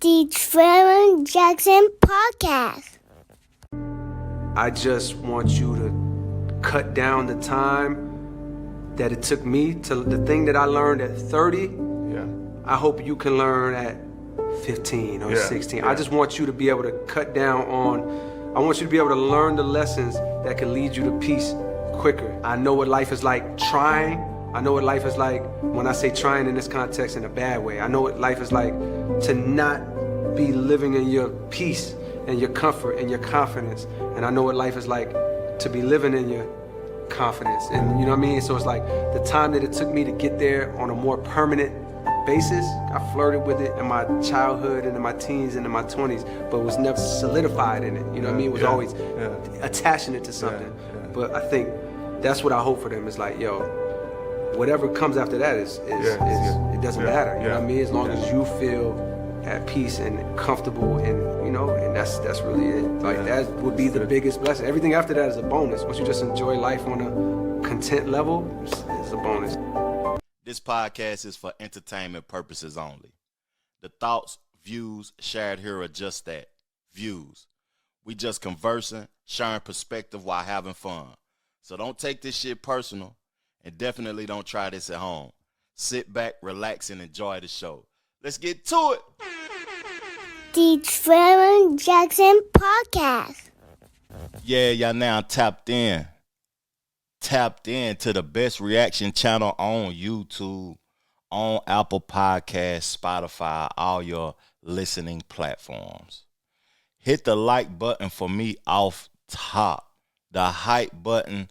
The Trevor Jackson Podcast. I just want you to cut down the time that it took me to the thing that I learned at 30. Yeah. I hope you can learn at 15 or 16. I just want you to be able to cut down on, I want you to be able to learn the lessons that can lead you to peace quicker. I know what life is like trying. I know what life is like when I say trying in this context in a bad way. I know what life is like to not be living in your peace and your comfort and your confidence. And I know what life is like to be living in your confidence. And you know what I mean? So it's like the time that it took me to get there on a more permanent basis, I flirted with it in my childhood and in my teens and in my 20s, but was never solidified in it. You know what I mean? It was always attaching it to something. But I think that's what I hope for them is like, yo, whatever comes after that is it doesn't matter. You know what I mean? As long as you feel at peace and comfortable, and you know, and that's really it. Like that would be the biggest blessing. Everything after that is a bonus. Once you just enjoy life on a content level, it's a bonus. This podcast is for entertainment purposes only. The thoughts, views shared here are just that, views. We just conversing, sharing perspective while having fun. So don't take this shit personal, and definitely don't try this at home. Sit back, relax, and enjoy the show. Let's get to it. The Trevor Jackson Podcast. Yeah, y'all now tapped in to the best reaction channel on YouTube, on Apple Podcasts, Spotify, all your listening platforms. Hit the like button for me off top. The hype button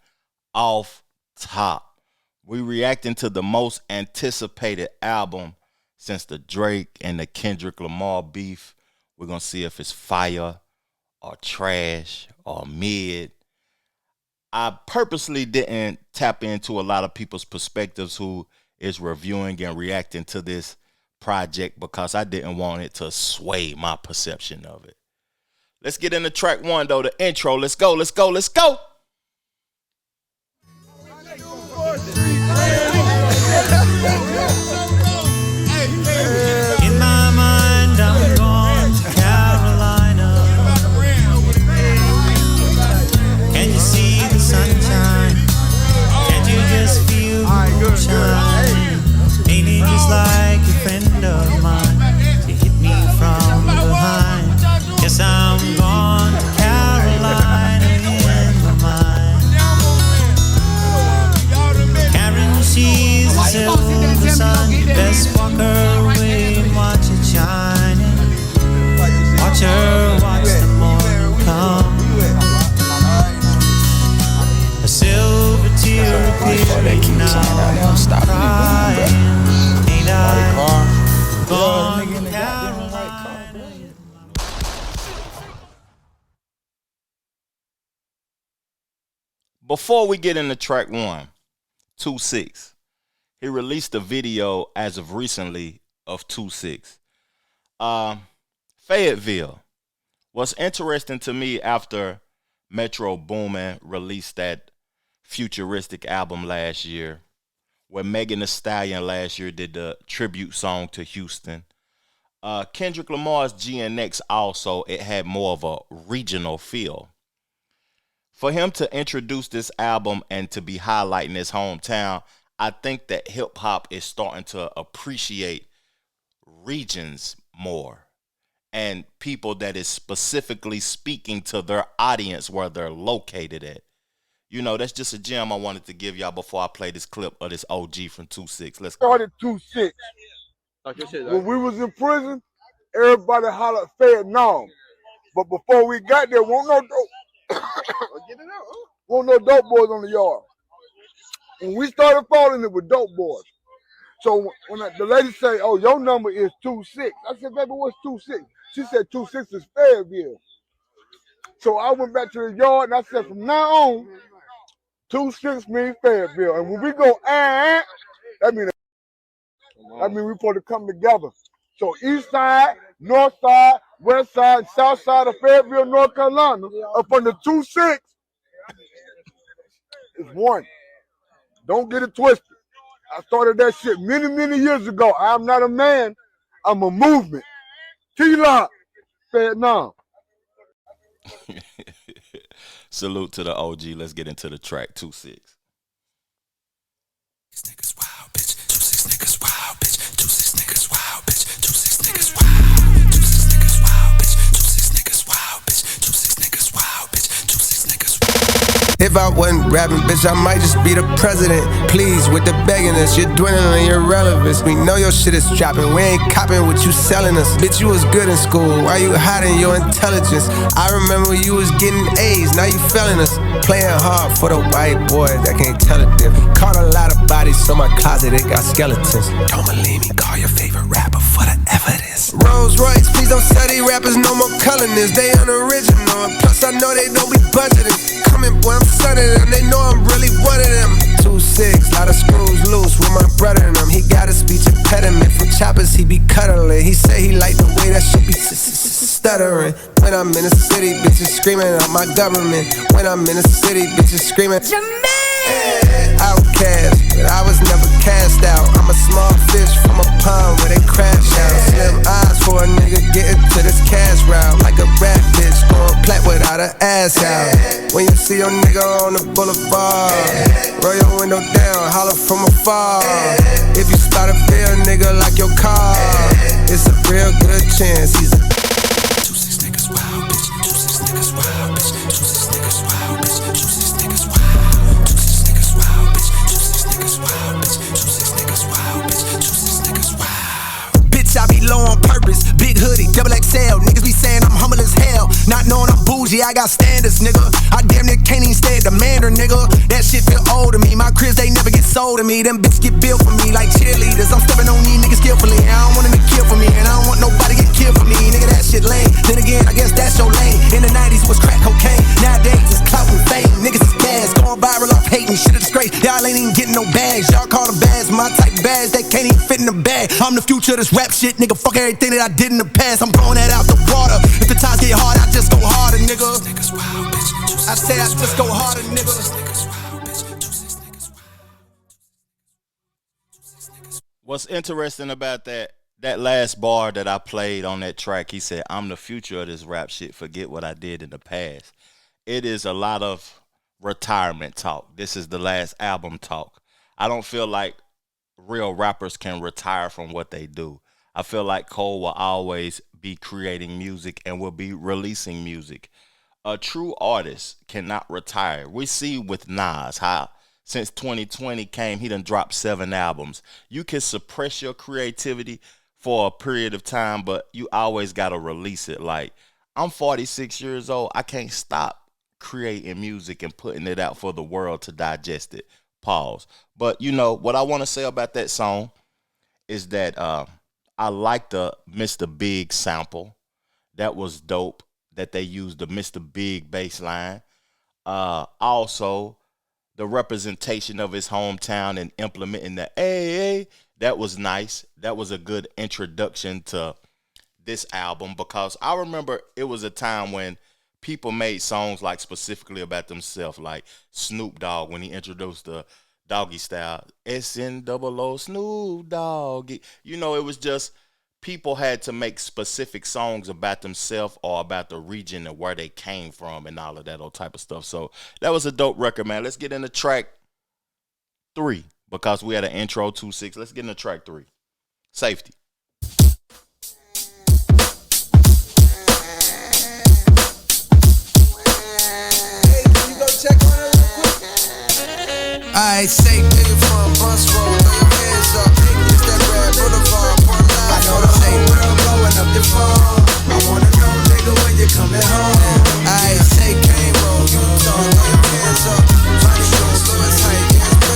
off top. We reacting to the most anticipated album since the Drake and the Kendrick Lamar beef. We're going to see if it's fire or trash or mid. I purposely didn't tap into a lot of people's perspectives who is reviewing and reacting to this project because I didn't want it to sway my perception of it. Let's get into track one, though, the intro. Let's go. In my mind, I'm going to Carolina. Can you see the sunshine? Can't you just feel the moonshine? Ain't it just like a friend of mine to hit me from behind? Yes, I'm going to Carolina in my mind. Karen, she's a silver sun. Best walk her way and watch it shining. Watch her watch the morning come. A silver tear appearing now. I'm crying. Ain't I gone to Carolina? Before we get into track one, 2-6. He released a video as of recently of 2-6. Fayetteville. What's interesting to me after Metro Boomin released that futuristic album last year, where Megan Thee Stallion last year did the tribute song to Houston. Kendrick Lamar's GNX also, it had more of a regional feel. For him to introduce this album and to be highlighting his hometown, I think that hip hop is starting to appreciate regions more and people that is specifically speaking to their audience where they're located at. You know, that's just a gem I wanted to give y'all before I play this clip of this OG from 2-6. Let's go. Started 2-6. When we was in prison, everybody hollered Vietnam. But before we got there, won't no dope. Won't no dope boys on the yard. When we started falling, it was dope boys. So when the lady say, "Oh, your number is 2-6," I said, "Baby, what's 2-6?" She said, 2-6 is Fayetteville. So I went back to the yard and I said, from now on, 2-6 means Fayetteville. And when we go, that means we supposed to come together. So east side, north side, west side, south side of Fayetteville, North Carolina, up on the 2-6 is one. Don't get it twisted. I started that shit many, many years ago. I'm not a man, I'm a movement. T-Lock, Vietnam. Salute to the OG. Let's get into the track 2-6. Niggas wild, bitch. 2-6 niggas wild, bitch. 2-6 niggas wild, bitch. 2-6 niggas wild. 2-6 niggas wild, bitch. 2-6 niggas wild, bitch. 2-6 niggas wild, bitch. 2-6 niggas wild. If I wasn't rapping, bitch, I might just be the president. Please, with the beggingness, you're dwindling your relevance. We know your shit is dropping, we ain't copping what you selling us. Bitch, you was good in school, why you hiding your intelligence? I remember you was getting A's, now you failing us. Playing hard for the white boys that can't tell a difference. Caught a lot of bodies, so my closet, it got skeletons. Don't believe me, call your favorite rapper for the evidence. Rolls Royce, please don't sell these rappers no more colorness. They unoriginal, and plus I know they don't be budgeting. Coming, boy, I'm sunning them, they know I'm really one of them. 2-6, lot of screws loose with my brother in them. He got a speech impediment from choppers, he be cuddling. He say he like the way that shit be stuttering. When I'm in the city, bitches screaming out my government. When I'm in the city, bitches screaming outcast, but I was never cast out. I'm a small fish from a pond where they crash out. Slim eyes for a nigga getting to this cash route. Like a rap bitch going plat without her ass out. When you see your nigga on the boulevard, roll your window down, holler from afar. If you spot a real nigga like your car, it's a real good chance he's a 2-6 niggas wild, bitch. 2-6 niggas wild, bitch. 2-6 niggas wild, bitch. 2-6 niggas wild. 2-6 niggas wild, bitch. 2-6 niggas wild, bitch. 2-6 niggas wild, bitch. 2-6 niggas wild. bitch, I be low on purpose. Big hoodie, double XL. Niggas be saying I'm humble as hell. Not knowing I'm bougie, I got standards, nigga. I damn near can't even stay at the Mandarin, nigga. That shit feel old to me. My cribs, they never get sold to me. Them bitches get built for me like cheerleaders. I'm stepping on these niggas skillfully. I don't want them to kill for me, and I don't want nobody to get killed for me. Nigga, that shit lame. Then again, I guess that's your lane. In the 90s was crack cocaine. Nowadays it's clout and fame. Niggas is gas, going viral off hating. Shit a disgrace. Y'all ain't even getting no bags. Y'all call them bags, my type of bags that can't even fit in the bag. I'm the future of this rap shit, nigga. Fuck everything that I did in the past. I'm blowing that out the water. If the times get hard, I just go harder, nigga. I say I just go harder, nigga. What's interesting about that last bar that I played on that track, he said, I'm the future of this rap shit, forget what I did in the past. It is a lot of retirement talk. This is the last album talk. I don't feel like real rappers can retire from what they do. I feel like Cole will always be creating music and will be releasing music. A true artist cannot retire. We see with Nas how since 2020 came, he done dropped 7 albums. You can suppress your creativity for a period of time, but you always got to release it. Like, I'm 46 years old. I can't stop creating music and putting it out for the world to digest it. Pause. But, you know, what I want to say about that song is that I like the Mr. Big sample. That was dope that they used the Mr. Big bass line. Also, the representation of his hometown and implementing the hey, that was nice. That was a good introduction to this album, because I remember it was a time when people made songs like specifically about themselves, like Snoop Dogg when he introduced the Doggy Style, SNOO Snoop Dogg. You know, it was just people had to make specific songs about themselves or about the region and where they came from and all of that old type of stuff. So that was a dope record, man. Let's get into track 3 because we had an intro 2-6. Let's get into track 3. Safety. I say nigga from Bunce Road, throw your hands up. It's that red boulevard, point line. I know the whole world blowing up your phone. I wanna know, nigga, when you coming home. I say Kane Road, Utah, throw your hands up. Funny shows, Louis Height,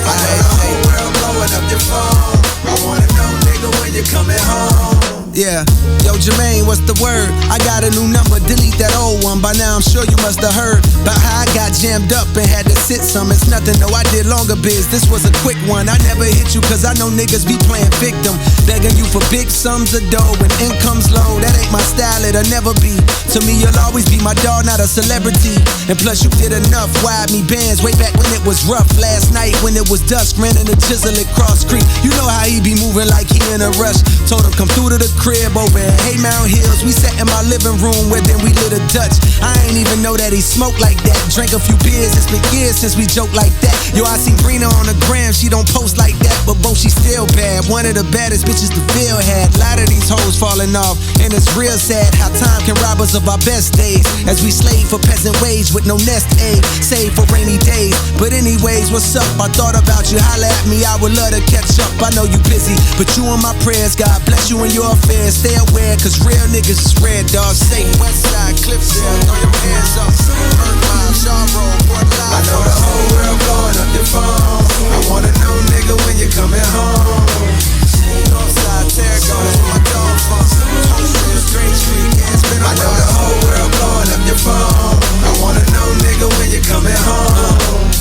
I know the whole world blowing up your phone. I wanna know, nigga, when you coming home. Yeah, yo Jermaine, what's the word? I got a new number, delete that old one. By now I'm sure you must have heard about how I got jammed up and had to sit some. It's nothing, no, I did longer biz. This was a quick one. I never hit you cause I know niggas be playing victim, begging you for big sums of dough when income's low. That ain't my style, it'll or never be. To me, you'll always be my dog, not a celebrity. And plus, you did enough. Wide me bands way back when it was rough. Last night when it was dusk, ran in the chisel at Cross Creek. You know how he be moving like he in a rush. Told him come through to the crib over in Haymount Hills. We sat in my living room where then we lit a Dutch. I ain't even know that he smoked like that. Drank a few beers, it's been years since we joked like that. Yo, I seen Brina on the gram, she don't post like that, but both she still bad. One of the baddest bitches the field had. A lot of these hoes falling off, and it's real sad how time can rob us of our best days. As we slave for peasant wage with no nest egg, save for rainy days. But anyways, what's up? I thought about you, holla at me, I would love to catch up. I know you busy, but you on my prayers. God bless you and your affairs. Stay aware, cause real niggas is red, dog. Say Westside, Cliffside, throw your hands up. I know the whole world blowing up your phone. I wanna know, nigga, when you coming home. Northside, Terragon, that's where my dog from. Straight street, can't spin around. I know the whole world blowing up your phone. I wanna know, nigga, when you coming home.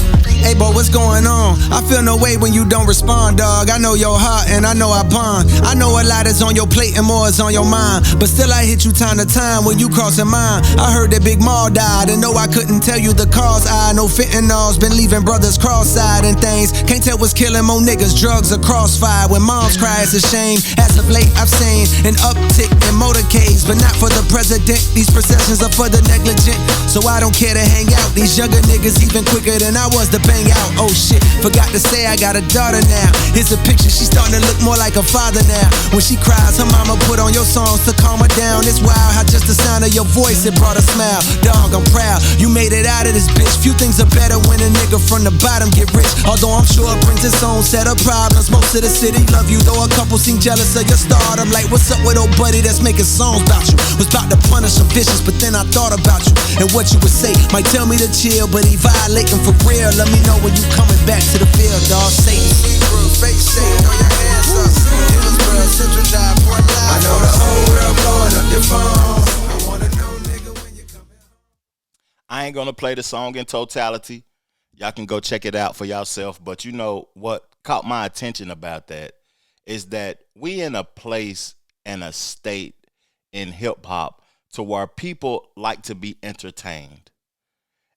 Hey, boy, what's going on? I feel no way when you don't respond, dog. I know your heart and I know I bond. I know a lot is on your plate and more is on your mind. But still I hit you time to time when you crossing mine. I heard that Big Maul died and no, I couldn't tell you the cause. I know fentanyl's been leaving brothers cross-eyed and things. Can't tell what's killing more niggas, drugs or crossfire. When moms cry, it's a shame. As of late, I've seen an uptick in motorcades, but not for the president. These processions are for the negligent, so I don't care to hang out. These younger niggas even quicker than I was to bang out. Oh shit, forgot to say I got a daughter now. Here's a picture, she's starting to look more like a father now. When she cries, her mama put on your songs to calm her down. It's wild how just the sound of your voice, it brought a smile. Dog, I'm proud, you made it out of this bitch. Few things are better when a nigga from the bottom get rich. Although I'm sure it brings its own set of problems. Most of the city love you, though a couple seem jealous of your stardom. Like, what's up with old buddy that's making songs about you? Was about to punish some vicious, but then I thought about you and what you would say. Might tell me to chill, but he violating for real. Let me know when you coming back to the field, dawg. Satan. I know the whole world blowing up your phone. I wanna know, nigga, when you coming home. I ain't gonna play the song in totality. Y'all can go check it out for yourself. But you know what caught my attention about that is that we in a place and a state in hip hop to where people like to be entertained.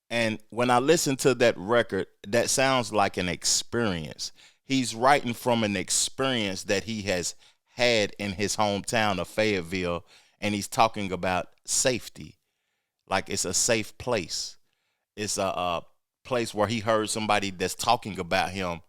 And when I listen to that record, that sounds like an experience. He's writing from an experience that he has had in his hometown of Fayetteville, and he's talking about safety. Like it's a safe place. It's a place where he heard somebody that's talking about him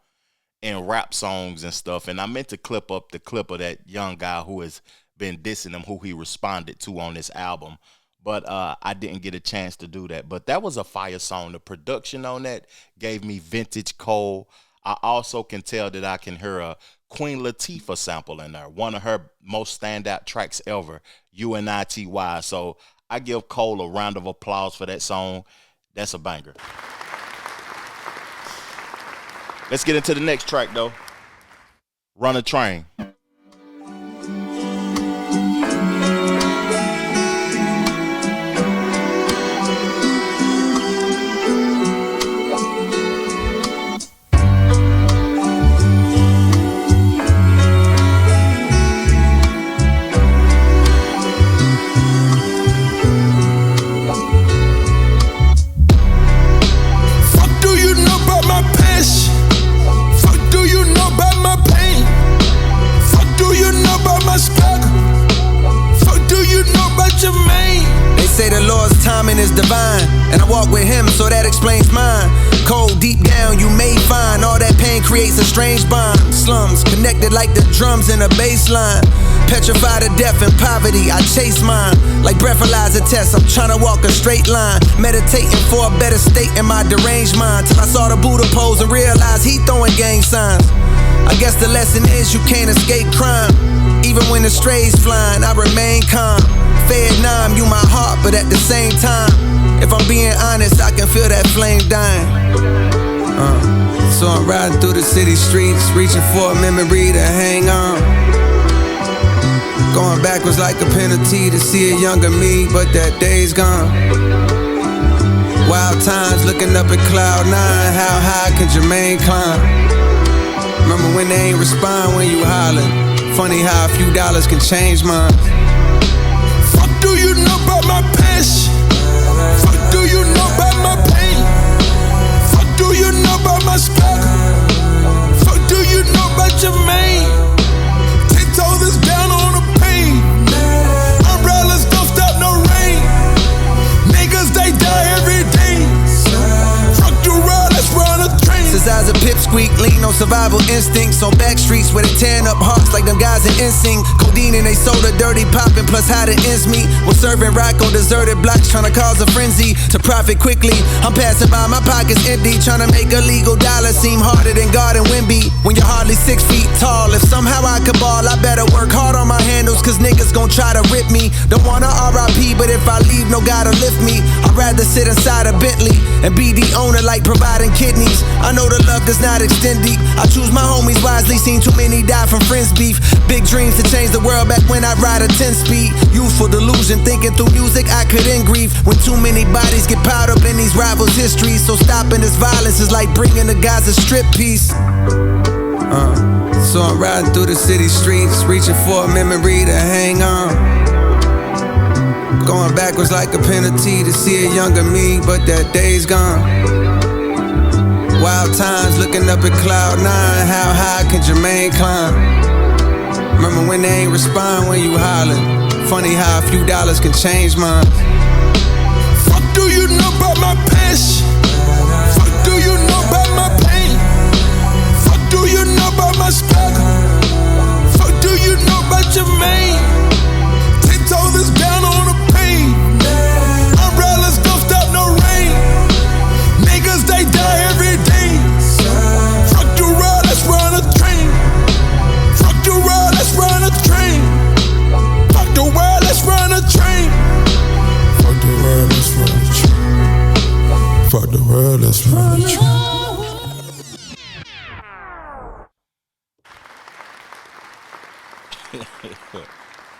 in rap songs and stuff. And I meant to clip up the clip of that young guy who has been dissing him, who he responded to on this album. But I didn't get a chance to do that. But that was a fire song. The production on that gave me vintage Cole. I also can tell that I can hear a Queen Latifah sample in there. One of her most standout tracks ever, UNITY. So I give Cole a round of applause for that song. That's a banger. Let's get into the next track, though. Run a Train. Say the Lord's timing is divine, and I walk with him, so that explains mine. Cold deep down, you may find all that pain creates a strange bond. Slums connected like the drums in a bass line. Petrified of death and poverty, I chase mine. Like breathalyzer tests, I'm trying to walk a straight line. Meditating for a better state in my deranged mind. Till I saw the Buddha pose and realized he throwing gang signs. I guess the lesson is you can't escape crime. Even when the strays flying, I remain calm. Vietnam, you my heart, but at the same time, if I'm being honest, I can feel that flame dying. So I'm riding through the city streets, reaching for a memory to hang on. Going backwards like a penalty to see a younger me, but that day's gone. Wild times looking up at cloud 9, how high can Jermaine climb? Remember when they ain't respond when you hollering? Funny how a few dollars can change minds. Do you know lean on survival instincts. On back streets where they tearing up hearts like them guys in NSYNC. Codeine and they soda, dirty popping, plus how the ends meet. We're serving rock on deserted blocks, trying to cause a frenzy to profit quickly. I'm passing by, my pockets empty, trying to make a legal dollar seem harder than God and Wimby. When you're hardly 6 feet tall, if somehow I could ball, I better work hard on my handles, cause niggas gon' try to rip me. Don't wanna RIP, but if I leave, no God to lift me. I'd rather sit inside a Bentley and be the owner like providing kidneys. I know the love does not extend deep. I choose my homies wisely, seen too many die from friends beef. Big dreams to change the world back when I ride a 10-speed. Youthful delusion, thinking through music I could end grief. When too many bodies get piled up in these rivals' histories. So stopping this violence is like bringing the guys a strip piece. So I'm riding through the city streets, reaching for a memory to hang on. Going backwards like a penalty to see a younger me, but that day's gone. Wild times looking up at cloud 9, how high can Jermaine climb? Remember when they ain't respond when you hollering? Funny how a few dollars can change mine. Fuck do you know about my passion? Fuck do you know about my pain? Fuck do you know about my struggle? Fuck do you know about Jermaine? 10 toes is down on the pain. Umbrellas don't stop no rain. Niggas they die every day. Fuck the world, let's run a train. Fuck the world, let's run a train. Fuck the world, let's run a train. Fuck the world, let's run a train. Fuck the world, let's run a train.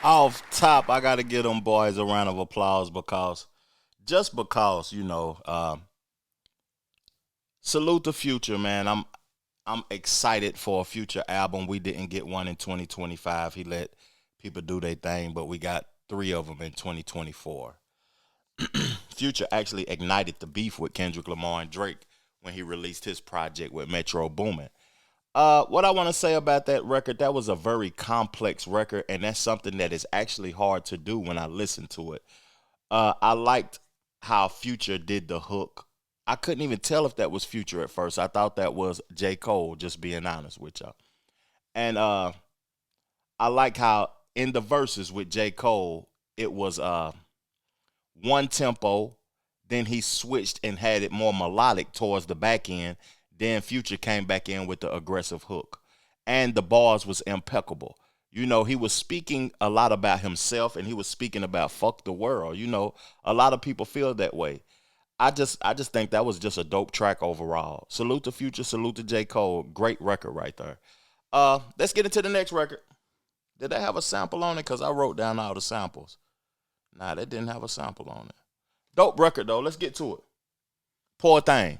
Off top, I gotta give them boys a round of applause because, you know, salute the Future, man. I'm excited for a Future album. We didn't get one in 2025. He let people do their thing, but we got 3 of them in 2024. Future actually ignited the beef with Kendrick Lamar and Drake when he released his project with Metro Boomin. What I want to say about that record, that was a very complex record, and that's something that is actually hard to do when I listen to it. I liked how Future did the hook. I couldn't even tell if that was Future at first. I thought that was J. Cole, just being honest with y'all. And I like how in the verses with J. Cole, it was one tempo, then he switched and had it more melodic towards the back end. Then Future came back in with the aggressive hook. And the bars was impeccable. You know, he was speaking a lot about himself, and he was speaking about fuck the world. You know, a lot of people feel that way. I just think that was just a dope track overall. Salute to Future, salute to J. Cole. Great record right there. Let's get into the next record. Did that have a sample on it? Because I wrote down all the samples. Nah, that didn't have a sample on it. Dope record, though. Let's get to it. Poor Thang.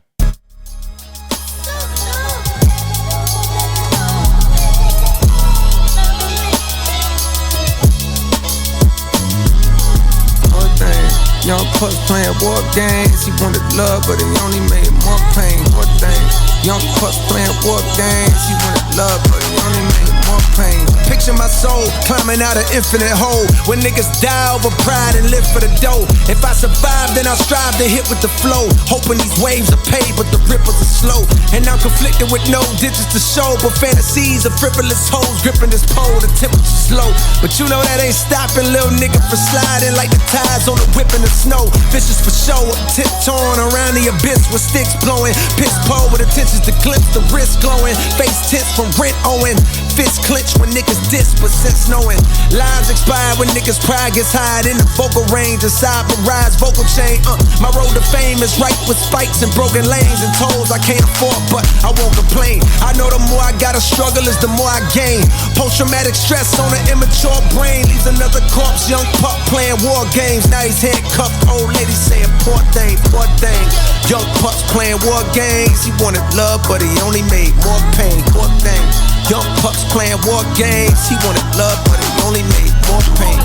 Young pups playing war games. He wanted love, but he only made more pain. Poor Thang. Young pups playing war games. He wanted love, but he only made more pain. Picture my soul climbing out an infinite hole when niggas die over pride and live for the dough. If I survive, then I'll strive to hit with the flow. Hoping these waves are paid, but the ripples are slow. And I'm conflicted with no digits to show, but fantasies of frivolous hoes gripping this pole. The temperature's low, but you know that ain't stopping little nigga from sliding like the tides on the whip in the snow. Vicious for show, tiptoeing around the abyss with sticks blowing. Piss pole with intentions to glimpse the wrist glowing. Face tits from rent owing. Fists clench when niggas diss, but sense knowing. Lives expire when niggas' pride gets high in the vocal range. Aside from rise, vocal chain. My road to fame is right with spikes and broken lanes and tolls I can't afford, but I won't complain. I know the more I gotta struggle is the more I gain. Post-traumatic stress on an immature brain leaves another corpse. Young pup playing war games. Now he's handcuffed. Old lady saying poor thing, poor thing. Young pups playing war games. He wanted love, but he only made more pain. Poor thing. Young pups playing war games. He wanted love, but he only made more pain.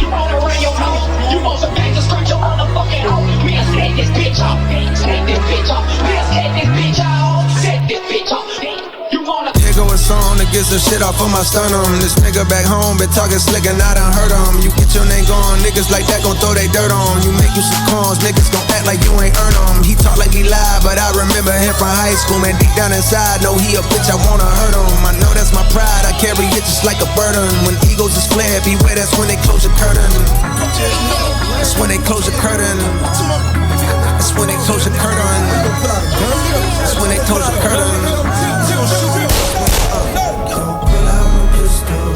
You wanna run your mouth? You want some gangsters, scratch your motherfucking home. We'll set this bitch off. Set this bitch off. We'll set this bitch off. Set this bitch off. You wanna? Here go a song that gets some shit off of my sternum. This nigga back home been talking slick and I done heard him. You get your name gone, niggas like that gon' throw they dirt on. You make you some cons, niggas gon' act like you ain't earn them. He talk like he lied, but I remember him from high school. Man, deep down inside, know he a bitch, I wanna hurt him. I know that's my pride, I carry it just like a burden. When egos is flared, beware, that's when they close your curtain. That's when they close your curtain. That's when they close your curtain. That's when they close your curtain.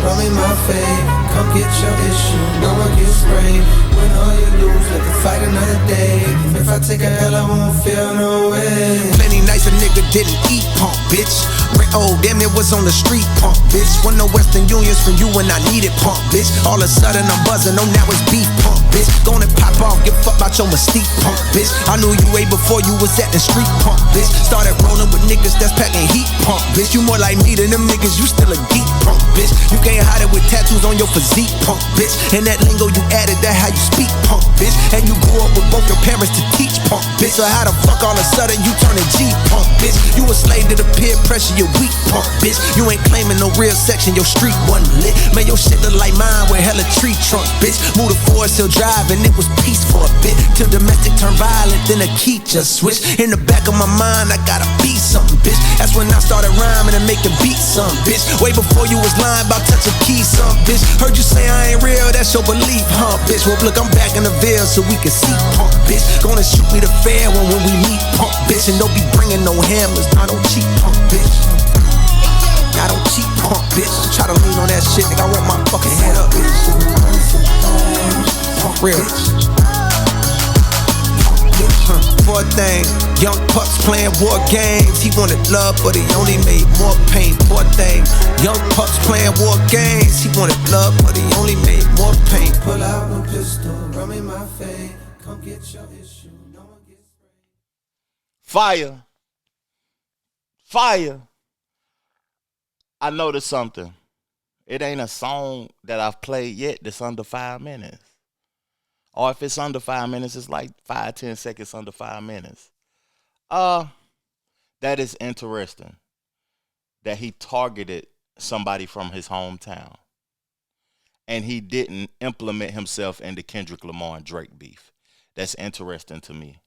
Run me my fave, come get your issue, no one gets sprayed. Win or you lose, let the fight another day. If I take a L, I won't feel no way. Plenty nights a nigga didn't eat, punk, bitch. Rent old, damn it was on the street, punk, bitch. Won no Western Unions from you when I needed, punk, bitch. All of a sudden I'm buzzing, oh now it's beef, punk, bitch. Gonna pop off, give a fuck about your mystique, punk, bitch. I knew you way before you was at the street, punk, bitch. Started rolling with niggas that's packing heat, punk, bitch. You more like me than them niggas, you still a geek, punk, bitch. You can't hide it with tattoos on your physique, punk, bitch. And that lingo you added, that how you speak, punk, bitch. And you grew up with both your parents to teach, punk, bitch. So how the fuck all of a sudden you turning G, punk, bitch? You a slave to the peer pressure, you weak, punk, bitch. You ain't claiming no real section, your street wasn't lit. Man, your shit look like mine with hella tree trunks, bitch. Moved to Forest Hill Drive and it was peace for a bit. Till domestic turned violent, then the key just switched. In the back of my mind, I gotta be something, bitch. That's when I started rhyming and making beats, something, bitch. Way before you was lying about touching keys, some bitch. Heard you say I ain't real, that's your belief, huh, bitch? Well, look, I'm back in the Ville so we can see, punk, bitch. Gonna shoot me the fair one when we meet, punk, bitch. And don't be bringing no hammers, I don't cheat, punk, bitch. I don't cheat, punk, bitch. Try to lean on that shit, nigga, I want my fucking head up, bitch. Punk, real. Poor Thang, young pups playing war games. He wanted love, but he only made more pain. Poor Thang, young pups playing war games. He wanted love, but he only made more pain. Pull out no pistol, run me my fade. Come get your issue, no one gets sprayed. Fire. Fire. I noticed something. It ain't a song that I've played yet that's under 5 minutes. Or if it's under 5 minutes, it's like 5-10 seconds under 5 minutes. That is interesting that he targeted somebody from his hometown. And he didn't implement himself in the Kendrick Lamar and Drake beef. That's interesting to me.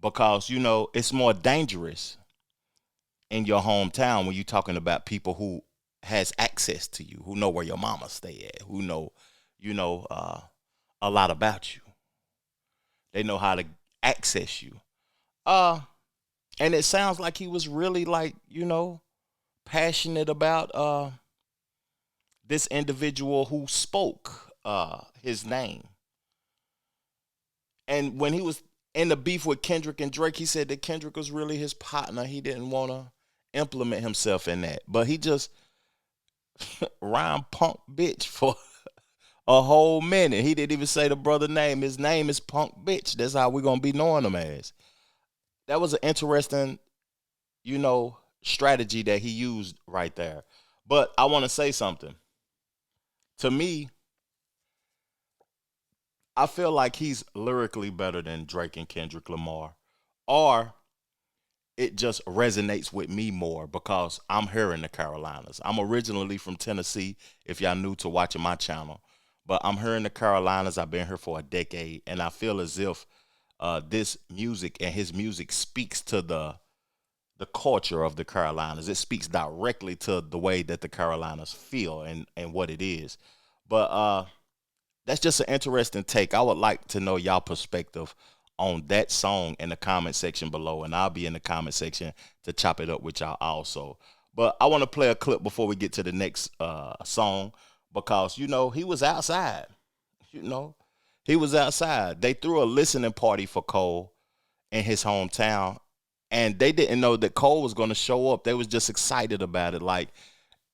Because, you know, it's more dangerous in your hometown when you're talking about people who has access to you, who know where your mama stay at, who know, a lot about you. They know how to access you. And it sounds like he was really like, passionate about this individual who spoke his name. And when he was in the beef with Kendrick and Drake, he said that Kendrick was really his partner. He didn't want to implement himself in that. But he just rhymed punk bitch for a whole minute. He didn't even say the brother name. His name is Punk Bitch. That's how we're going to be knowing him as. That was an interesting, strategy that he used right there. But I want to say something. To me, I feel like he's lyrically better than Drake and Kendrick Lamar. Or it just resonates with me more because I'm here in the Carolinas. I'm originally from Tennessee, if y'all new to watching my channel. But I'm here in the Carolinas. I've been here for a decade. And I feel as if this music and his music speaks to the culture of the Carolinas. It speaks directly to the way that the Carolinas feel and what it is. But that's just an interesting take. I would like to know y'all perspective on that song in the comment section below. And I'll be in the comment section to chop it up with y'all also. But I want to play a clip before we get to the next song. Because, he was outside. He was outside. They threw a listening party for Cole in his hometown. And they didn't know that Cole was going to show up. They was just excited about it. Like,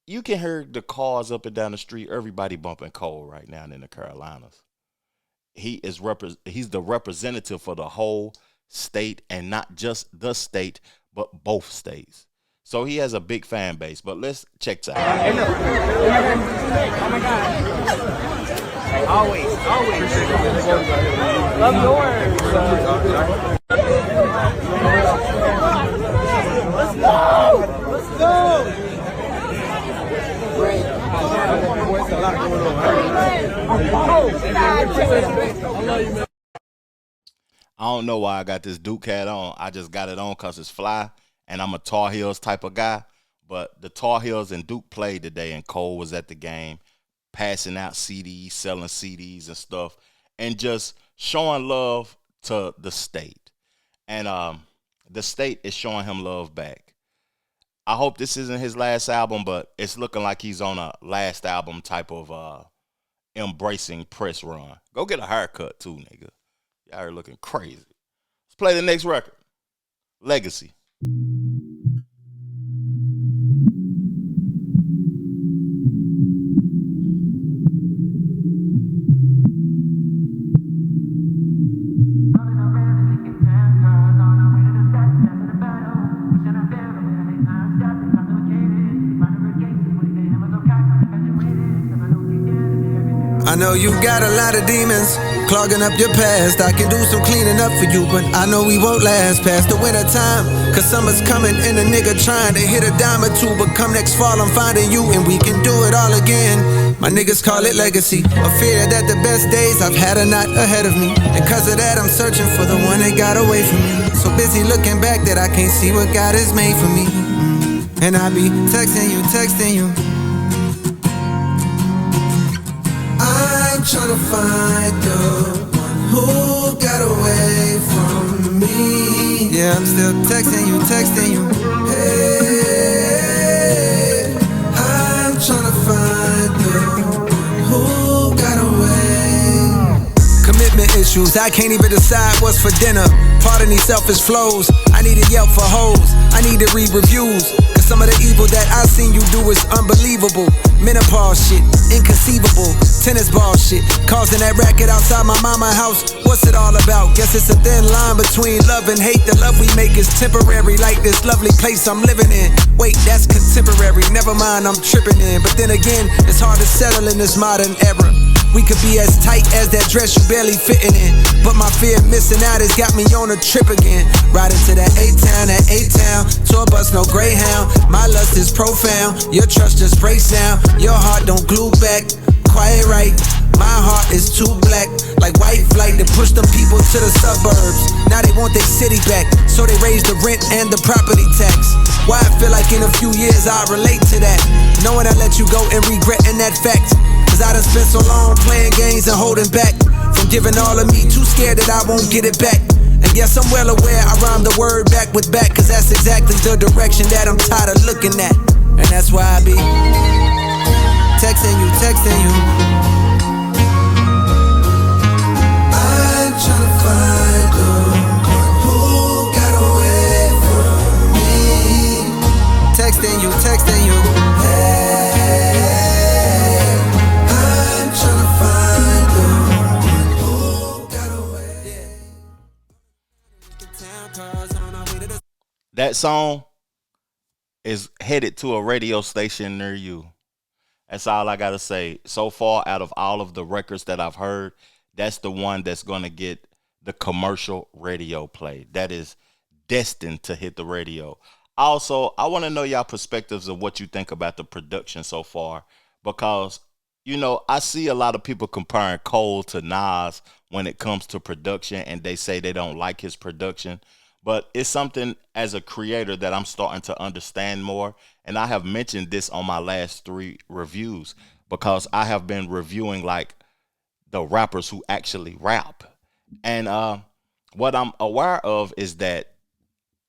you can hear the cars up and down the street. Everybody bumping Cole right now in the Carolinas. He's the representative for the whole state. And not just the state, but both states. So he has a big fan base, but let's check this out. Hey, look. Oh my God. Always. Love yours. Let's go. I don't know why I got this Duke hat on. I just got it on because it's fly, and I'm a Tar Heels type of guy. But the Tar Heels and Duke played today, and Cole was at the game, passing out CDs, selling CDs and stuff, and just showing love to the state. And the state is showing him love back. I hope this isn't his last album, but it's looking like he's on a last album type of embracing press run. Go get a haircut too, nigga. Y'all are looking crazy. Let's play the next record. Legacy. I know you got a lot of demons clogging up your past. I can do some cleaning up for you, but I know we won't last past the winter time. Cause summer's coming and a nigga trying to hit a dime or two. But come next fall, I'm finding you and we can do it all again. My niggas call it legacy. A fear that the best days I've had are not ahead of me. And cause of that, I'm searching for the one that got away from me. So busy looking back that I can't see what God has made for me. And I be texting you. I'm tryna find the one who got away from me. Yeah, I'm still texting you. Hey, I'm tryna find the one who got away. Commitment issues, I can't even decide what's for dinner. Pardon these selfish flows, I need a Yelp for hoes. I need to read reviews, cause some of the evil that I seen you do is unbelievable. Menopause shit, inconceivable. Tennis ball shit, causing that racket outside my mama house. What's it all about? Guess it's a thin line between love and hate. The love we make is temporary, like this lovely place I'm living in. Wait, that's contemporary, never mind, I'm tripping in. But then again, it's hard to settle in this modern era. We could be as tight as that dress you barely fitting in. But my fear of missing out has got me on a trip again. Riding to that A-Town, tour bus, no Greyhound. My lust is profound, your trust just breaks down. Your heart don't glue back, quiet right. My heart is too black, like white flight to push them people to the suburbs. Now they want their city back, so they raise the rent and the property tax. Why I feel like in a few years I'll relate to that, knowing I let you go and regretting that fact. Cause I done spent so long playing games and holding back from giving all of me, too scared that I won't get it back. And yes, I'm well aware I rhyme the word back with back, cause that's exactly the direction that I'm tired of looking at. And that's why I be texting you. I'm tryna find the one who got away from me. Texting you. Hey, I'm tryna find the one who got away. That song is headed to a radio station near you. That's all I got to say. So far, out of all of the records that I've heard, that's the one that's going to get the commercial radio play. That is destined to hit the radio. Also, I want to know y'all perspectives of what you think about the production so far, because, you know, I see a lot of people comparing Cole to Nas when it comes to production, and they say they don't like his production. But it's something as a creator that I'm starting to understand more. And I have mentioned this on my last 3 reviews, because I have been reviewing like the rappers who actually rap. And what I'm aware of is that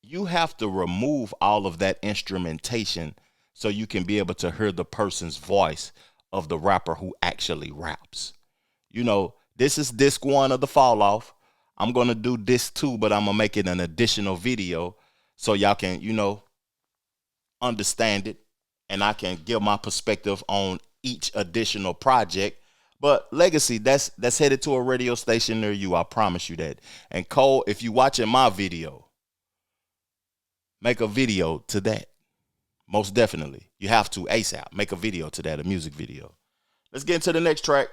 you have to remove all of that instrumentation so you can be able to hear the person's voice of the rapper who actually raps. You know, this is disc 1 of the Fall Off. I'm going to do this too, but I'm going to make it an additional video so y'all can, you know, understand it, and I can give my perspective on each additional project. But Legacy, that's headed to a radio station near you. I promise you that. And Cole, if you watching my video, make a video to that. Most definitely. You have to ASAP. Make a video to that, a music video. Let's get into the next track.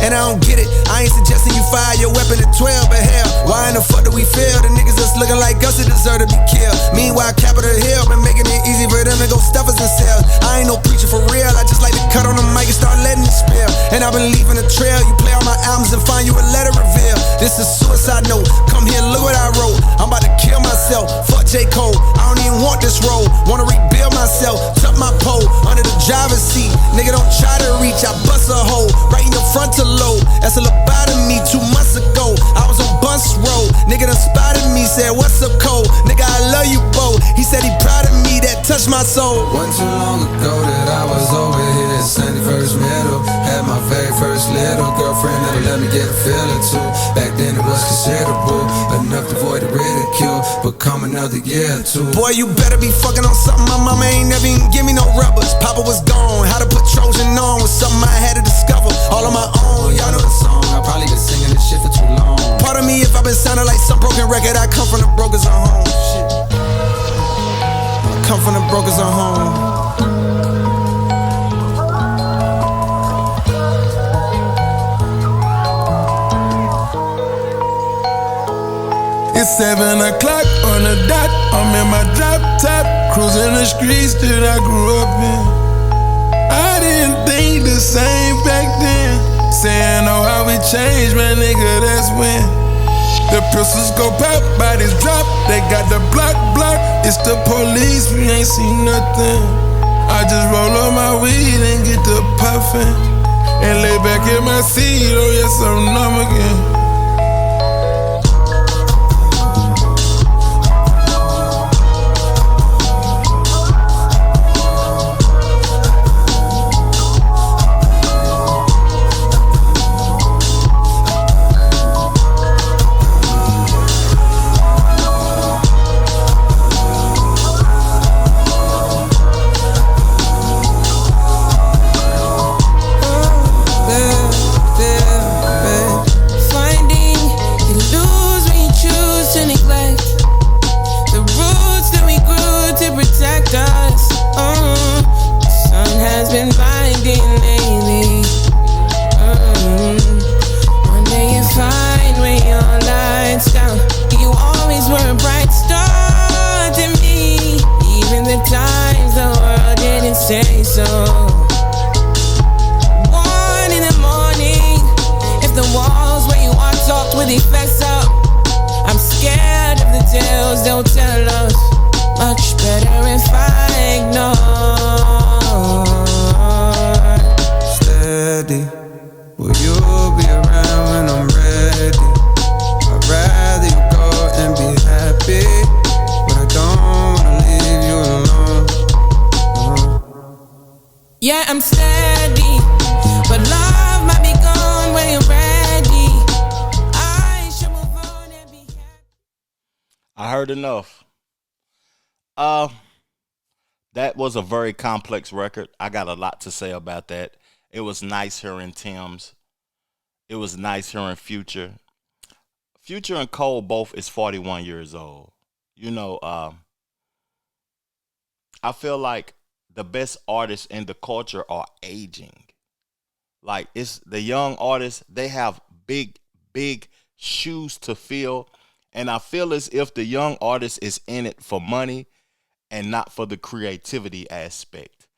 and I don't get it. I ain't suggesting you fire your weapon at 12, but hell, why in the fuck do we feel the niggas that's looking like us that deserve to be killed? Meanwhile, Capitol Hill been making it easy for them to go stuff us in cells. I ain't no preacher for real, I just like to cut on the mic and start letting it spill. And I've been leaving a trail, you play all my albums and find you a letter reveal. This is suicide note, come here, look what I wrote. I'm about to kill myself, fuck J. Cole. I don't even want this role, wanna rebuild myself. Tuck my pole under the driver's seat. Nigga, don't try to reach, I bust a hole right in your frontal lobe. That's a lobotomy 2 months ago. I was on Bunce Road, nigga done spotted me, said what's up Cole? Nigga, I love you, Bo. He said he proud of me, that touched my soul. Wasn't too long ago that I was over here at 71st Middle. Had my very first little girlfriend that'll let me get a feeling too. Back then it was considerable, enough to avoid the ridicule, but come another year or two. Boy, you better be fucking on something my mama ain't never even give me no rubbers. Papa was gone, how to put Trojan on was something I had to discover all on my own. Y'all know the song, I probably been singing this shit for too long. Part of me, if I've been sounding like some broken record, I come from the brokers on home. Shit. I come from the brokers on home. It's 7 o'clock on the dot, I'm in my drop top, cruising the streets that I grew up in. I didn't think the same back then, saying oh how we changed, man nigga, that's when the pistols go pop, bodies drop, they got the block, it's the police, we ain't seen nothing. I just roll up my weed and get the puffin', and lay back in my seat, oh yes I'm numb again. Yeah, I'm steady, but love might be gone when you're ready. I should move on and be happy. I heard enough. That was a very complex record. I got a lot to say about that. It was nice hearing Tim's. It was nice hearing Future. Future and Cole both is 41 years old. You know, I feel like the best artists in the culture are aging. Like, it's the young artists, they have big shoes to fill. And I feel as if the young artist is in it for money and not for the creativity aspect,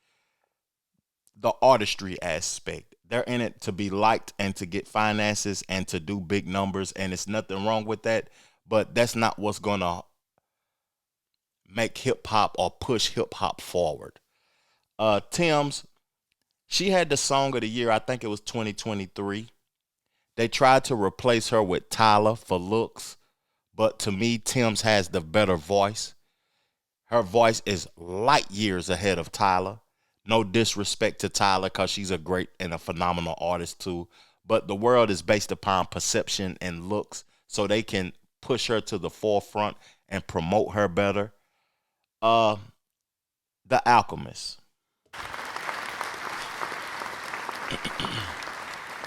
the artistry aspect. They're in it to be liked and to get finances and to do big numbers. And it's nothing wrong with that. But that's not what's going to make hip hop or push hip hop forward. Tim's, she had the song of the year, I think it was 2023. They tried to replace her with Tyler for looks, but to me, Tim's has the better voice. Her voice is light years ahead of Tyler. No disrespect to Tyler, because she's a great and a phenomenal artist too. But the world is based upon perception and looks, so they can push her to the forefront and promote her better. The Alchemist.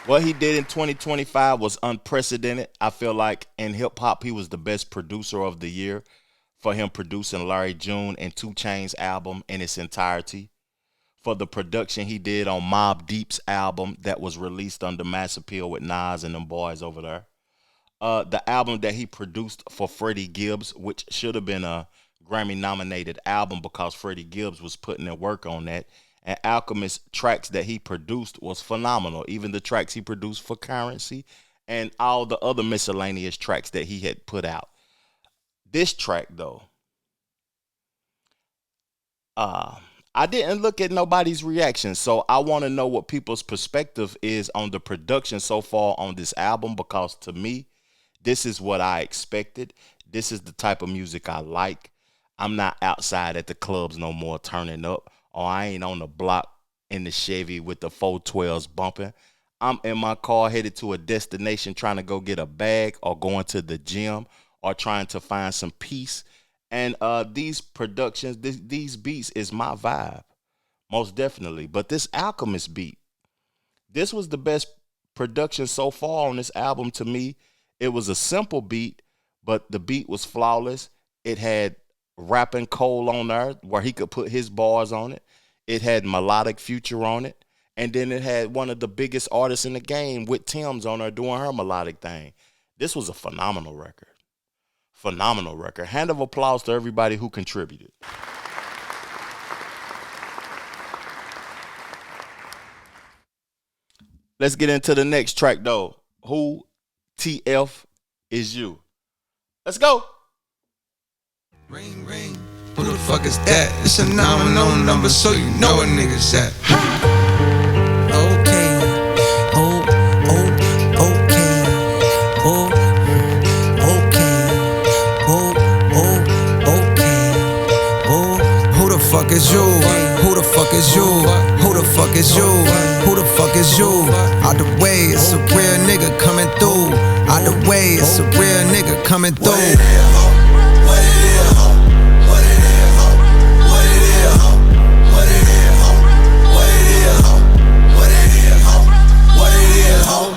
What he did in 2025 was unprecedented. I feel like in hip hop, he was the best producer of the year for him producing Larry June and 2 Chainz album in its entirety. for the production he did on Mobb Deep's album that was released under Mass Appeal with Nas and them boys over there. The album that he produced for Freddie Gibbs, which should have been a Grammy-nominated album because Freddie Gibbs was putting in work on that. And Alchemist's tracks that he produced was phenomenal. Even the tracks he produced for Currency and all the other miscellaneous tracks that he had put out. This track, though, I didn't look at nobody's reaction, so I want to know what people's perspective is on the production so far on this album, because to me, this is what I expected. This is the type of music I like. I'm not outside at the clubs no more turning up, or I ain't on the block in the Chevy with the 412s bumping. I'm in my car headed to a destination trying to go get a bag or going to the gym or trying to find some peace. And these productions, these beats is my vibe, most definitely. But this Alchemist beat, this was the best production so far on this album to me. It was a simple beat, but the beat was flawless. It had rapping Cole on there where he could put his bars on it. It had melodic Future on it. And then it had one of the biggest artists in the game with Tim's on there doing her melodic thing. This was a phenomenal record. Phenomenal record. Hand of applause to everybody who contributed. Let's get into the next track, though. Who TF is you? Let's go. Ring, ring. Who the fuck is that? It's a 910 number, so you know what niggas at. Okay. Oh, okay. Oh, okay. Oh, okay. Oh, who the fuck is you? Who the fuck is you? Who the fuck is you? Who the fuck is you? Out the way, it's a real nigga coming through. Out the way, it's a real nigga coming through. What it is, ho? What it is, ho? What it is, ho? What it is, ho? What it is, ho? What it is, ho? What it is, ho?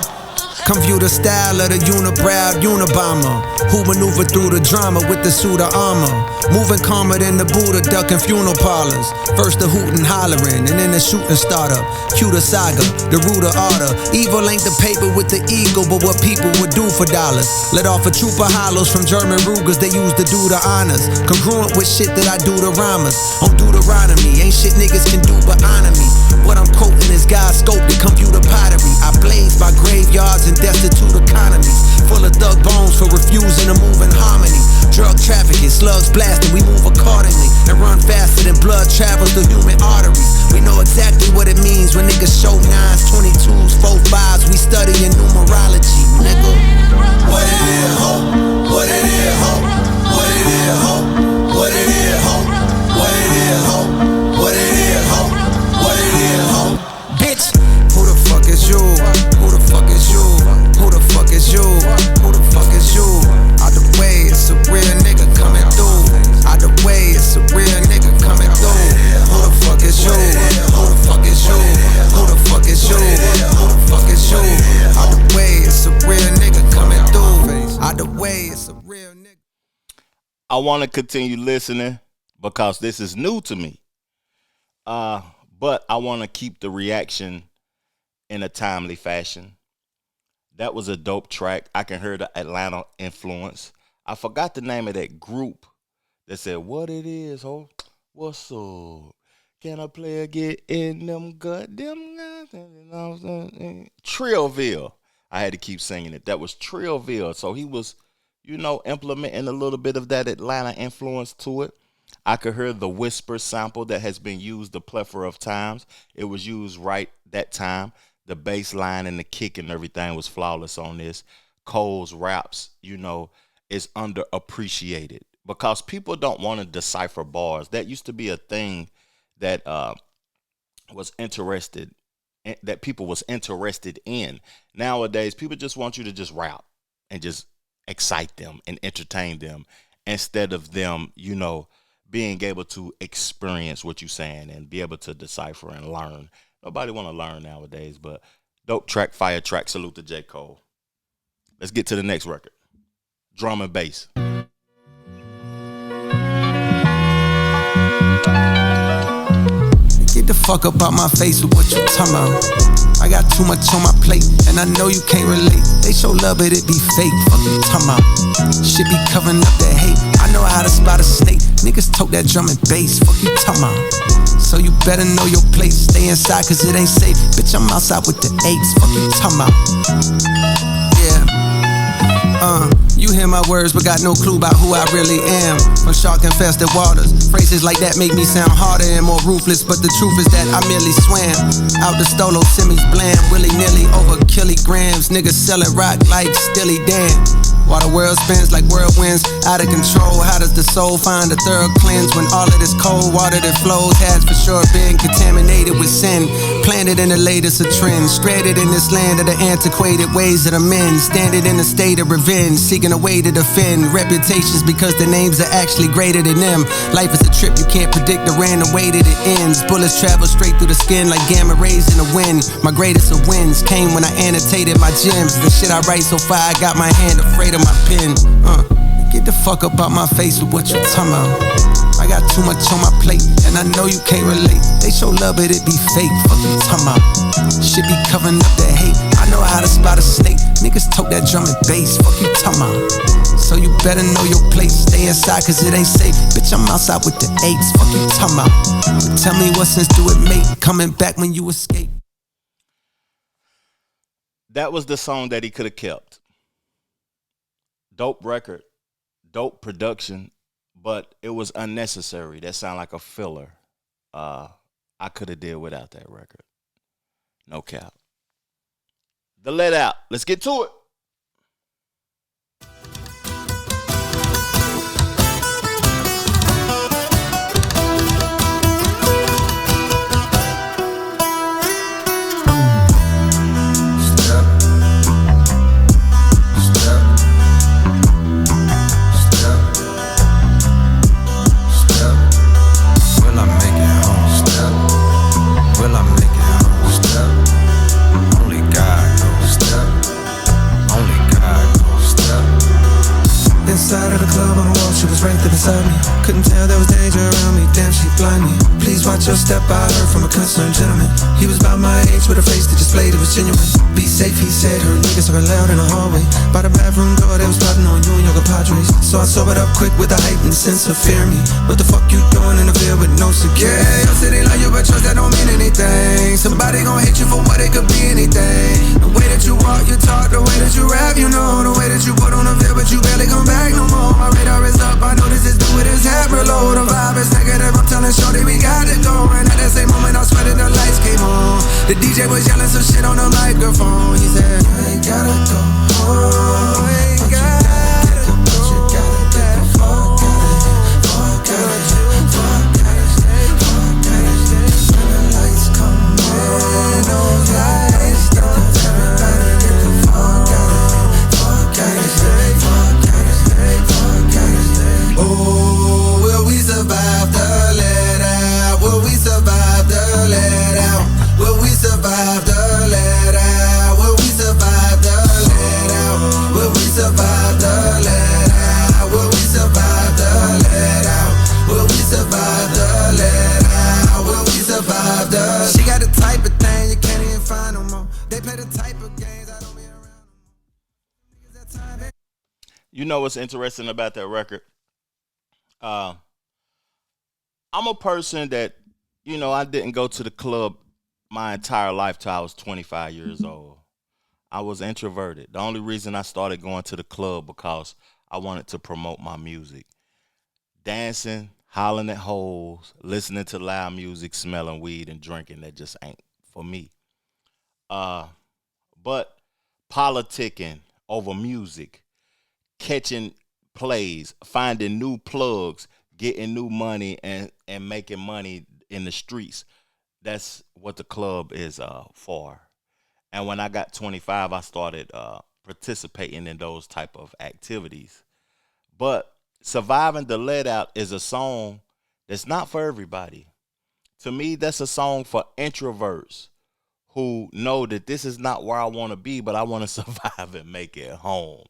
Come view the style of the unibrow Unabomber, who maneuver through the drama with the suit of armor. Moving calmer than the Buddha, ducking funeral parlors. First the hootin' hollering, and then the shooting startup. Cue the saga, the root of order. Evil ain't the paper with the ego, but what people would do for dollars. Let off a troop of hollows from German Rugers, they used to do the honors. Congruent with shit that I do to rhymers. On Deuteronomy, ain't shit niggas can do but honor me. What I'm quoting is God's scope to computer pottery. I blaze by graveyards and destitute economies, full of thug bones for refusing to move in harmony. Drug trafficking, slugs blasting, we move accordingly and run faster than blood travels through human arteries. We know exactly what it means when niggas show 9s, 22s, 4-5s. We studying numerology, nigga. What it is, ho? What it is, ho? What it is, ho? What it is, ho? What it is, ho? What it is, ho? What it is, ho? Bitch, who the fuck is you? Who the fuck is you? Who the fuck is you? Who the fuck is you? Out the way, it's a real nigga coming through. Out the way, it's a real nigga coming through. Who the fuck is you? Who the fuck is you? Who the fuck is you? Who the fuck is you? Out the way, it's a real nigga coming through. Out the way, it's a real nigga. I want to continue listening because this is new to me. But I want to keep the reaction in a timely fashion. That was a dope track. I can hear the Atlanta influence. I forgot the name of that group that said, what it is, ho? What's up? Can a player get in them goddamn guys? Trillville. I had to keep singing it. That was Trillville. So he was, implementing a little bit of that Atlanta influence to it. I could hear the whisper sample that has been used a plethora of times. It was used right that time. The bass line and the kick and everything was flawless on this. Cole's raps, is underappreciated because people don't want to decipher bars. That used to be a thing that was interested, that people was interested in. Nowadays, people just want you to just rap and just excite them and entertain them instead of them, being able to experience what you're saying and be able to decipher and learn. Nobody want to learn nowadays, but dope track, fire track. Salute to J. Cole. Let's get to the next record. Drum and bass. Give Get the fuck up out my face with what you talking about. I got too much on my plate, and I know you can't relate. They show love, but it be fake. Fuck you talking about. Shit be covering up that hate. I know how to spot a snake. Niggas tote that drum and bass. Fuck you talking about. So you better know your place. Stay inside, cause it ain't safe. Bitch, I'm outside with the apes. Fuck you talking about. Yeah. You hear my words, but got no clue about who I really am. From shark-infested waters, phrases like that make me sound harder and more ruthless. But the truth is that I merely swam out the stolo, semis bland, willy-nilly over kilograms. Niggas selling rock like Stilly Dan. While the world spins like whirlwinds, out of control. How does the soul find a thorough cleanse when all of this cold water that flows has for sure been contaminated with sin? Planted in the latest of trends, stranded in this land of the antiquated ways of the men, standing in a state of revenge, seeking a way to defend reputations because the names are actually greater than them. Life is a trip, you can't predict the random way that it ends. Bullets travel straight through the skin like gamma rays in the wind. My greatest of wins came when I annotated my gems. The shit I write so far, I got my hand afraid of my pen. Get the fuck up out my face with what you talking about. I got too much on my plate, and I know you can't relate. They show love, but it be fake. Fuck you talking about. Shit be covering up that hate. I know how to spot a snake. Niggas tote that drum and bass. Fuck you talking about. So you better know your place. Stay inside, cause it ain't safe. Bitch, I'm outside with the apes. Fuck you talking about. But tell me what sense do it make coming back when you escape? That was the song that he could have kept. Dope record, dope production, but it was unnecessary. That sounded like a filler. I could have did without that record. No cap. The Let Out. Let's get to it. Inside of the club on the wall, she was right there beside me. Couldn't tell there was danger around me, damn she blind me. Please watch your step, I heard from a concerned gentleman. He was about my age with a face that displayed it was genuine. Be safe, he said, her niggas talking loud in the hallway. By the bathroom door, they was plotting on you and your compadres. So I sobered up quick with a heightened sense of fear me. What the fuck you doing in the field with no security? Yeah, your city like you, but trust that don't mean anything. Somebody gon' hate you for what it could be anything. The way that you walk, you talk, the way that you rap, you know. The way that you put on the veil, but you barely come back no more. My radar is up, I know this is due with his head reload. The vibe is negative, I'm telling shorty we got it going. At that same moment, I sweated, the lights came on. The DJ was yelling some shit on the microphone. He said, you ain't gotta go home. You ain't gotta go. You gotta get the fuck out of here. Fuck out of here. Fuck out of here. Fuck out of here. When the lights come on, those lights don't. Everybody get the fuck out of here. Fuck out of here. Fuck out of here. Fuck out of here. Oh, will we survive the let out? Will we survive the let out? Will we survive the let out? Will we survive the let out? Will we survive the let out? Will we survive the let out? Will we survive the let out? Will we survive the? She got the type of thing you can't even find no more. They play the type of games I don't be around no more. You know what's interesting about that record? I'm a person that, you know, I didn't go to the club my entire life till I was 25 years old. I was introverted. The only reason I started going to the club because I wanted to promote my music. Dancing, hollering at hoes, listening to loud music, smelling weed, and drinking, that just ain't for me. But politicking over music, catching plays, finding new plugs, getting new money, and making money in the streets. That's what the club is for. And when I got 25, I started participating in those type of activities. But Surviving the Let Out is a song that's not for everybody. To me, that's a song for introverts who know that this is not where I want to be, but I want to survive and make it home.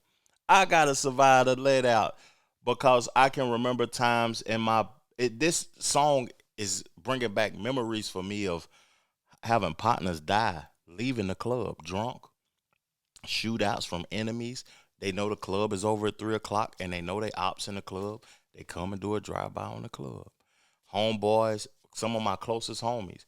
I got to survive the let out because I can remember times in this song is bringing back memories for me of having partners die, leaving the club drunk, shootouts from enemies. They know the club is over at 3:00 and they know they ops in the club. They come and do a drive-by on the club. Homeboys, some of my closest homies,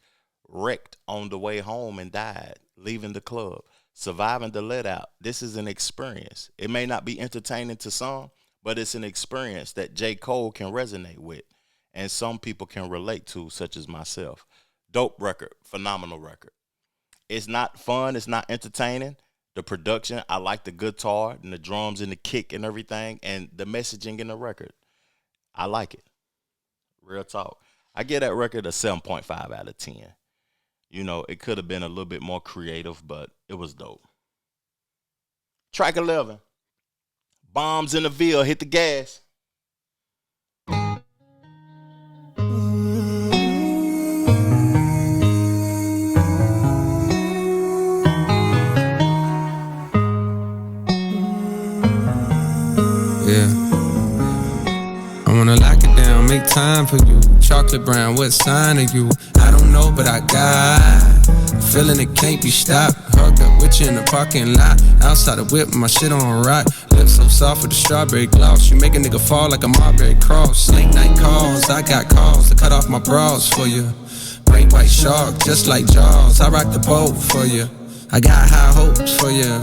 wrecked on the way home and died, leaving the club, surviving the let out. This is an experience. It may not be entertaining to some, but it's an experience that J. Cole can resonate with and some people can relate to, such as myself. Dope record, phenomenal record. It's not fun, it's not entertaining. The production, I like the guitar and the drums and the kick and everything, and the messaging in the record. I like it. Real talk. I give that record a 7.5 out of 10. You know, it could have been a little bit more creative, but it was dope. Track 11. Bombs in the Ville, hit the gas. Yeah. I wanna lock it down, make time for you. Chocolate brown, what sign are you? I don't know, but I got a feeling it can't be stopped. Hugged up with you in the parking lot. Outside the whip, my shit on rock. Lips so soft with the strawberry gloss. You make a nigga fall like a Marbury cross. Late night calls, I got calls to cut off my bras for you. Great white shark, just like Jaws. I rock the boat for you. I got high hopes for you.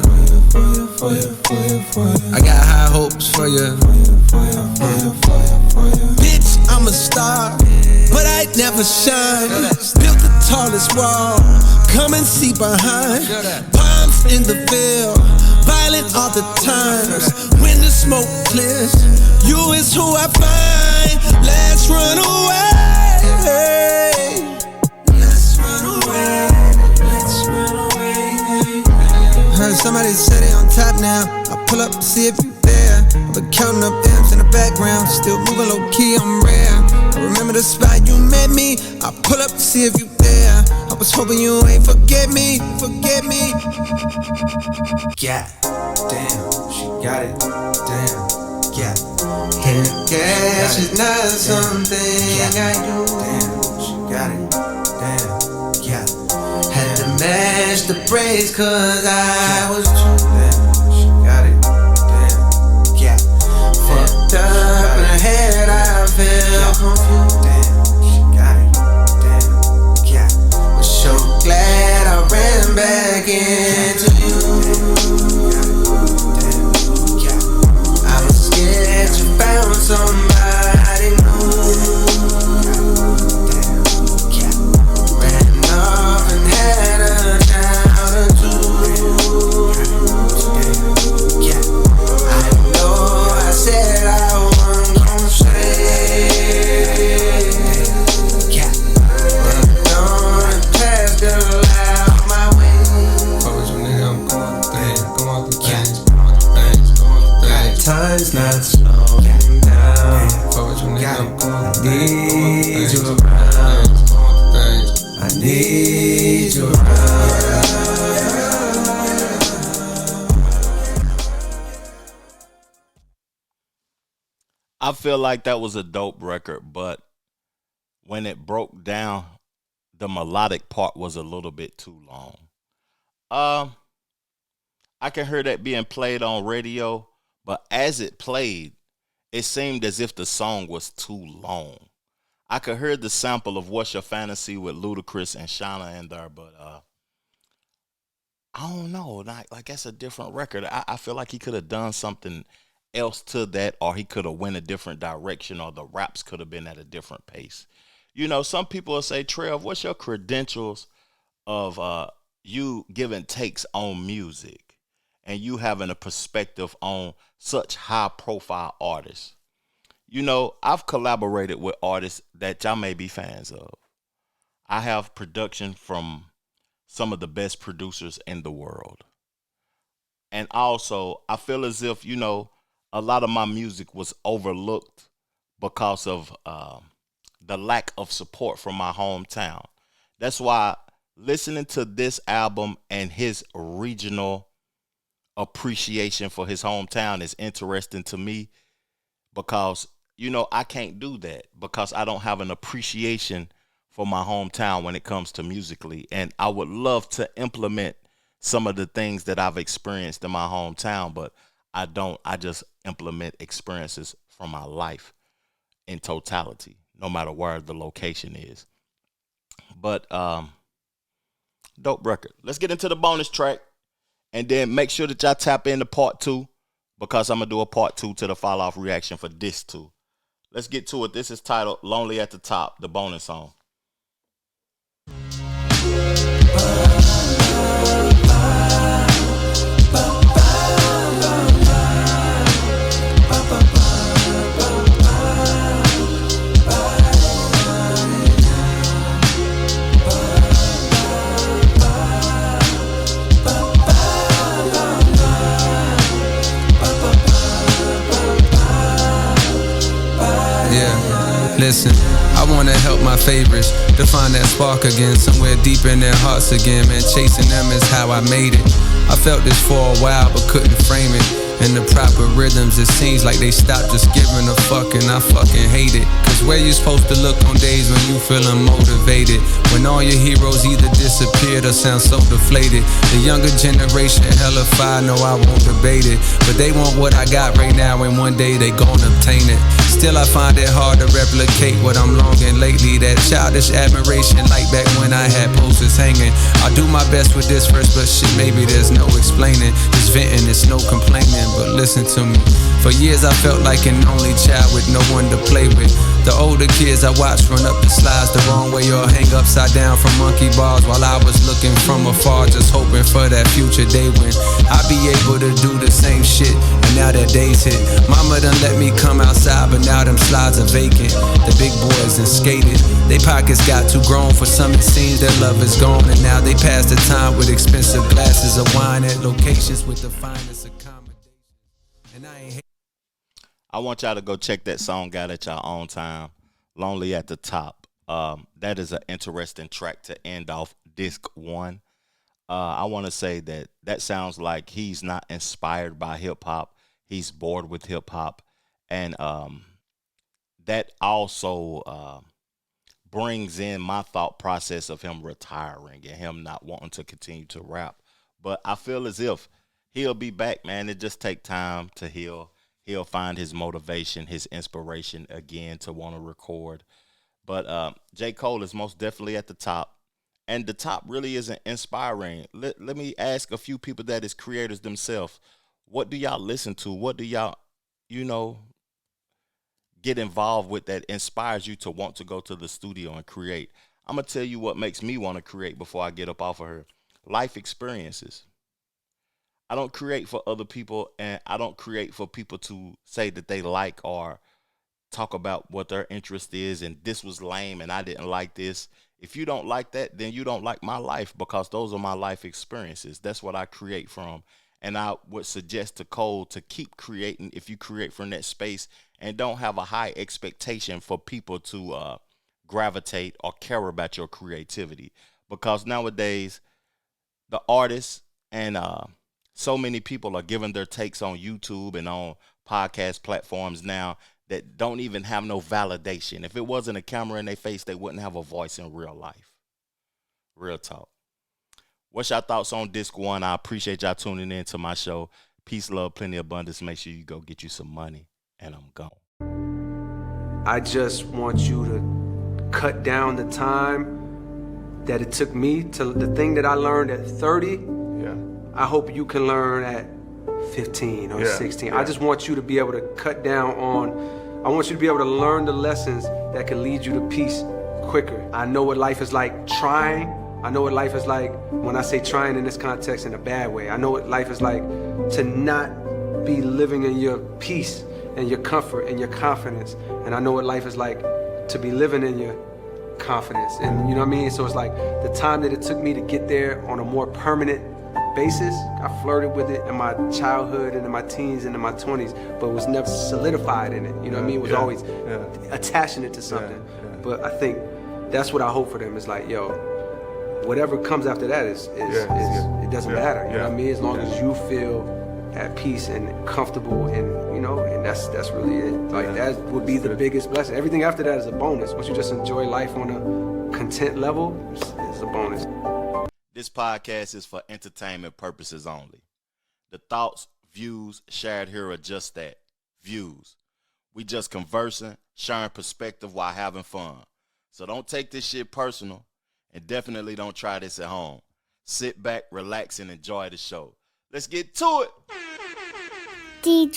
I got high hopes for you. Bitch, I'm a star, but I never shine. Built the tallest wall, come and see behind. Bombs in the Ville, violent all the times. When the smoke clears, you is who I find. Let's run away. Let's run away. Let's run away. Heard somebody say they on top now. I pull up to see if you there. I've been counting up M's in the background. Still moving low key, I'm rare. I remember the spot you met me. I pull up to see if you there. I was hoping you ain't forget me. Forget me. Yeah, damn, she got it. Damn, yeah. And cash is not something I do. Damn, she got it. Damn, yeah. Had to match the praise cause I was true. Damn, she got it. Damn, yeah. Fucked up in her head, I feel confused. Damn, she got it. Damn, yeah. Was so glad I ran back into you. Damn, yeah. I was scared you found somebody new. Time's not slowing down. I need you around. I need you around. I feel like that was a dope record, but when it broke down, the melodic part was a little bit too long. I can hear that being played on radio, but as it played, it seemed as if the song was too long. I could hear the sample of What's Your Fantasy with Ludacris and Shauna in there, but I don't know. Like that's a different record. I feel like he could have done something else to that, or he could have went a different direction, or the raps could have been at a different pace. You know, some people will say, Trev, what's your credentials of you giving takes on music and you having a perspective on such high profile artists? You know, I've collaborated with artists that y'all may be fans of. I have production from some of the best producers in the world. And also, I feel as if, you know, a lot of my music was overlooked because of the lack of support from my hometown. That's why listening to this album and his regional appreciation for his hometown is interesting to me, because you know, I can't do that because I don't have an appreciation for my hometown when it comes to musically. And I would love to implement some of the things that I've experienced in my hometown, but I don't. I just implement experiences from my life in totality, no matter where the location is. But dope record. Let's get into the bonus track, and then make sure that y'all tap into part 2, because I'm gonna do a part 2 to the fall off reaction for this 2. Let's get to it. This is titled "Lonely at the Top," the bonus song. Listen, I wanna help my favorites to find that spark again, somewhere deep in their hearts again. Man, chasing them is how I made it. I felt this for a while but couldn't frame it in the proper rhythms. It seems like they stopped just giving a fuck, and I fucking hate it. Cause where you supposed to look on days when you feeling motivated, when all your heroes either disappeared or sound so deflated? The younger generation hella fire, no I won't debate it, but they want what I got right now, and one day they gon' obtain it. Still I find it hard to replicate what I'm longing lately, that childish admiration like back when I had posters hanging. I do my best with this verse, but shit, maybe there's no explaining. Just venting, it's no complaining, but listen to me. For years I felt like an only child with no one to play with. The older kids I watched run up the slides the wrong way or hang upside down from monkey bars, while I was looking from afar, just hoping for that future day when I'd be able to do the same shit. And now that day's hit, mama done let me come outside, but now them slides are vacant. The big boys done skated, they pockets got too grown. For some it seems their love is gone, and now they pass the time with expensive glasses of wine at locations with the finest accommodations. And I ain't I want y'all to go check that song out at your own time. "Lonely at the Top." That is an interesting track to end off disc 1. I want to say that sounds like he's not inspired by hip hop. He's bored with hip hop, and that also brings in my thought process of him retiring and him not wanting to continue to rap. But I feel as if he'll be back, man. It just take time to heal. He'll find his motivation, his inspiration again to want to record. But J. Cole is most definitely at the top. And the top really isn't inspiring. Let me ask a few people that is creators themselves. What do y'all listen to? What do y'all, get involved with that inspires you to want to go to the studio and create? I'm going to tell you what makes me want to create before I get up off of her. Life experiences. I don't create for other people, and I don't create for people to say that they like or talk about what their interest is, and this was lame and I didn't like this. If you don't like that, then you don't like my life, because those are my life experiences. That's what I create from. And I would suggest to Cole to keep creating if you create from that space, and don't have a high expectation for people to gravitate or care about your creativity. Because nowadays, the artists and so many people are giving their takes on YouTube and on podcast platforms now that don't even have no validation. If it wasn't a camera in their face, they wouldn't have a voice in real life. Real talk. What's your thoughts on disc 1? I appreciate y'all tuning in to my show. Peace, love, plenty abundance. Make sure you go get you some money, and I'm gone. I just want you to cut down the time that it took me to the thing that I learned at 30. Yeah. I hope you can learn at 15 or 16. I just want you to be able to cut down on, I want you to be able to learn the lessons that can lead you to peace quicker. I know what life is like trying. I know what life is like when I say trying in this context in a bad way. I know what life is like to not be living in your peace and your comfort and your confidence. And I know what life is like to be living in your confidence. And you know what I mean? So it's like the time that it took me to get there on a more permanent basis, I flirted with it in my childhood and in my teens and in my 20s, but was never solidified in it. You know what I mean? It was always attaching it to something. But I think that's what I hope for them is like, yo, whatever comes after that is it doesn't matter. You know what I mean? As long as you feel at peace and comfortable, and you know, and that's really it. Like that would be the biggest blessing. Everything after that is a bonus. Once you just enjoy life on a content level, it's a bonus. This podcast is for entertainment purposes only. The thoughts, views shared here are just that, views. We just conversing, sharing perspective while having fun. So don't take this shit personal, and definitely don't try this at home. Sit back, relax, and enjoy the show. Let's get to it. The